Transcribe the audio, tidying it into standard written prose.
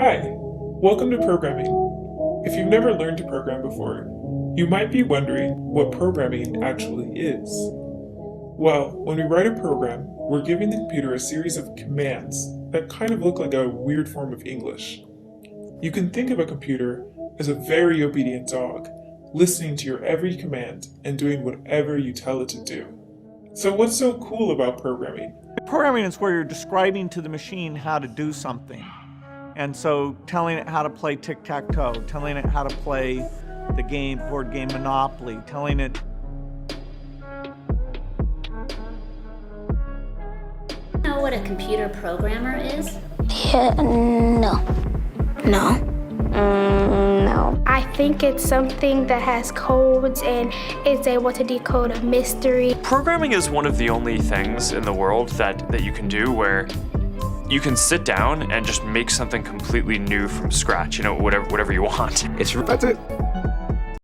Hi, welcome to programming. If you've never learned to program before, you might be wondering what programming actually is. Well, when we write a program, we're giving the computer a series of commands that kind of look like a weird form of English. You can think of a computer as a very obedient dog, listening to your every command and doing whatever you tell it to do. So what's so cool about programming? Programming is where you're describing to the machine how to do something. And so telling it how to play tic-tac-toe, telling it how to play the board game Monopoly, telling it... Know what a computer programmer is? Yeah, no. No. No. I think it's something that has codes and is able to decode a mystery. Programming is one of the only things in the world that you can do where you can sit down and just make something completely new from scratch, whatever you want. That's it.